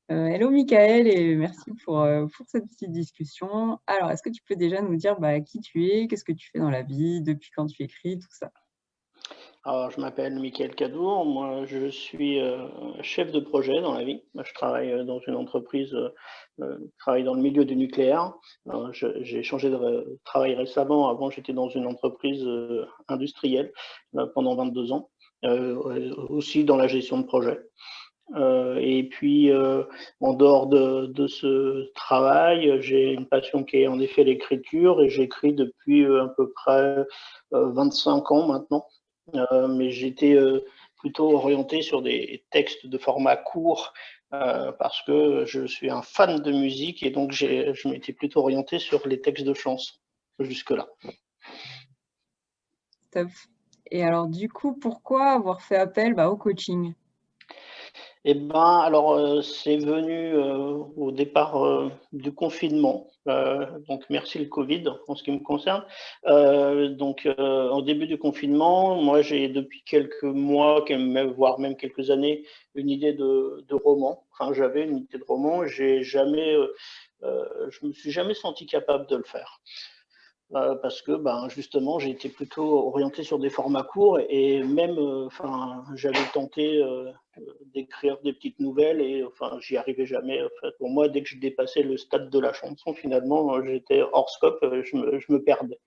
Hello Michael et merci pour cette petite discussion. Alors, est-ce que tu peux déjà nous dire qui tu es, qu'est-ce que tu fais dans la vie, depuis quand tu écris, tout ça? Alors, je m'appelle Mickaël Cadour. Moi, je suis chef de projet dans la vie. Moi, je travaille dans une entreprise, qui travaille dans le milieu du nucléaire. J'ai changé de travail récemment. Avant, j'étais dans une entreprise industrielle pendant 22 ans, aussi dans la gestion de projet. Et puis, en dehors de ce travail, j'ai une passion qui est en effet l'écriture et j'écris depuis à peu près 25 ans maintenant. Mais j'étais plutôt orienté sur des textes de format court parce que je suis un fan de musique et donc je m'étais plutôt orienté sur les textes de chansons jusque-là. Top. Et alors du coup, pourquoi avoir fait appel, au coaching? Eh ben, alors, c'est venu, au départ, du confinement, donc merci le covid en ce qui me concerne. Au début du confinement, moi j'ai depuis quelques mois, voire même quelques années, une idée de roman. Enfin, j'avais une idée de roman, je me suis jamais senti capable de le faire. Parce que, justement, j'ai été plutôt orienté sur des formats courts et même, j'avais tenté, d'écrire des petites nouvelles et enfin, j'y arrivais jamais. En fait, pour moi, dès que je dépassais le stade de la chanson, finalement, j'étais hors scope, je me perdais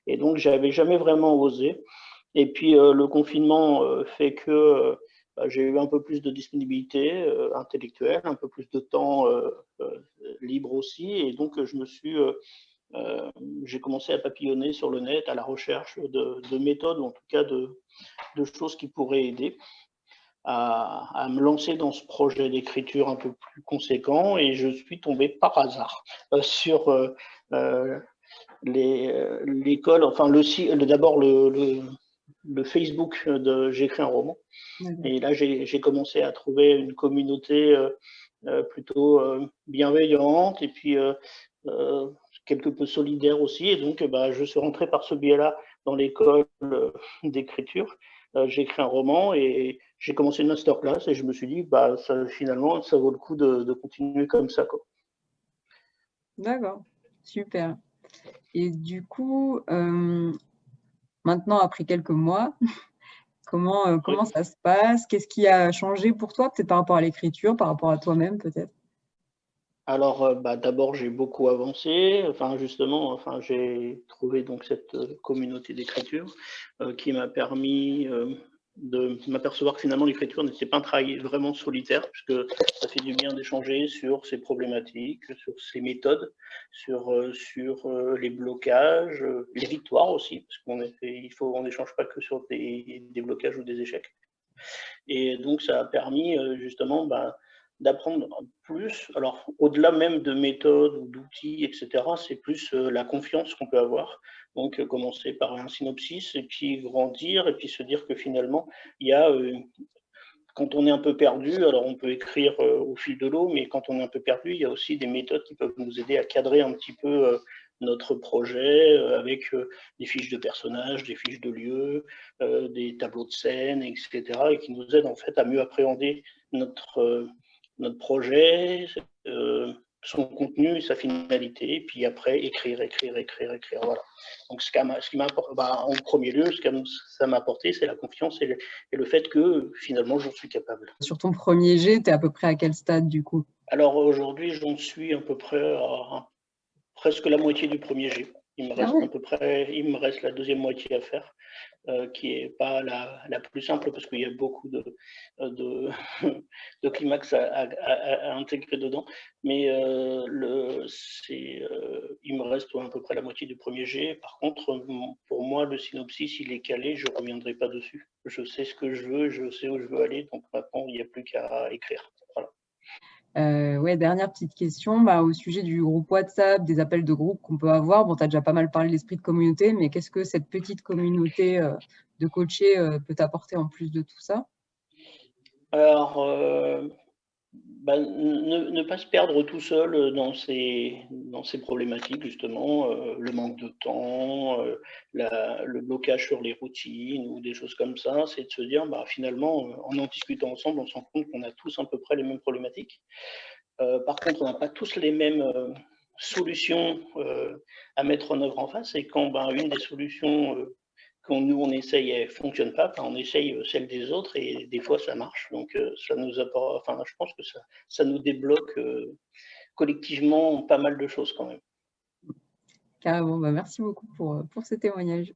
et donc j'avais jamais vraiment osé et puis, le confinement, fait que, j'ai eu un peu plus de disponibilité, intellectuelle, un peu plus de temps, libre aussi et donc je me suis, euh, j'ai commencé à papillonner sur le net à la recherche de méthodes, ou en tout cas de choses qui pourraient aider à me lancer dans ce projet d'écriture un peu plus conséquent. Et je suis tombé par hasard sur euh, l'école, enfin d'abord le Facebook de J'écris un roman. D'accord. Et là, j'ai commencé à trouver une communauté plutôt bienveillante et puis euh, quelque peu solidaire aussi. Et donc, je suis rentré par ce biais-là dans l'école d'écriture. J'ai écrit un roman et j'ai commencé une masterclass et je me suis dit, finalement, ça vaut le coup de continuer comme ça, quoi. D'accord, super. Et du coup, maintenant après quelques mois, comment ça se passe? Qu'est-ce qui a changé pour toi? Peut-être par rapport à l'écriture, par rapport à toi-même peut-être? Alors, d'abord, j'ai beaucoup avancé. Enfin, justement, enfin, j'ai trouvé donc cette communauté d'écriture qui m'a permis de m'apercevoir que finalement l'écriture n'était pas un travail vraiment solitaire, puisque ça fait du bien d'échanger sur ses problématiques, sur ses méthodes, sur les blocages, les victoires aussi, parce on n'échange pas que sur des blocages ou des échecs. Et donc, ça a permis justement d'apprendre plus. Alors, au-delà même de méthodes ou d'outils, etc., c'est plus la confiance qu'on peut avoir. Donc, commencer par un synopsis et puis grandir et puis se dire que finalement, il y a, quand on est un peu perdu, alors on peut écrire au fil de l'eau, mais quand on est un peu perdu, il y a aussi des méthodes qui peuvent nous aider à cadrer un petit peu notre projet avec des fiches de personnages, des fiches de lieux, des tableaux de scène, etc. et qui nous aident en fait à mieux appréhender notre projet, euh, son contenu et sa finalité, et puis après écrire, voilà. Donc ce qui m'a en premier lieu, ce que ça m'a apporté, c'est la confiance et le fait que finalement j'en suis capable. Sur ton premier jet, tu es à peu près à quel stade du coup? Alors aujourd'hui, j'en suis à peu près à presque la moitié du premier jet. Ah ouais. Il me reste la deuxième moitié à faire, qui est pas la plus simple parce qu'il y a beaucoup de, de climax à intégrer dedans. Mais il me reste à peu près la moitié du premier jet. Par contre, pour moi, le synopsis, il est calé, je ne reviendrai pas dessus. Je sais ce que je veux, je sais où je veux aller, donc maintenant, il n'y a plus qu'à écrire. Voilà. Ouais, dernière petite question, au sujet du groupe WhatsApp, des appels de groupe qu'on peut avoir. Bon, tu as déjà pas mal parlé de l'esprit de communauté, mais qu'est-ce que cette petite communauté de coachés peut t'apporter en plus de tout ça? Alors, ne pas se perdre tout seul dans ces problématiques, justement, le manque de temps, le blocage sur les routines ou des choses comme ça, c'est de se dire, finalement, en discutant ensemble, on se rend compte qu'on a tous à peu près les mêmes problématiques. Par contre, on n'a pas tous les mêmes solutions à mettre en œuvre en face. Et quand une des solutions nous on essaye, elle ne fonctionne pas, on essaye celle des autres et des fois ça marche. Donc ça nous apporte, je pense que ça nous débloque collectivement pas mal de choses quand même. Carrément, bah, merci beaucoup pour ce témoignage.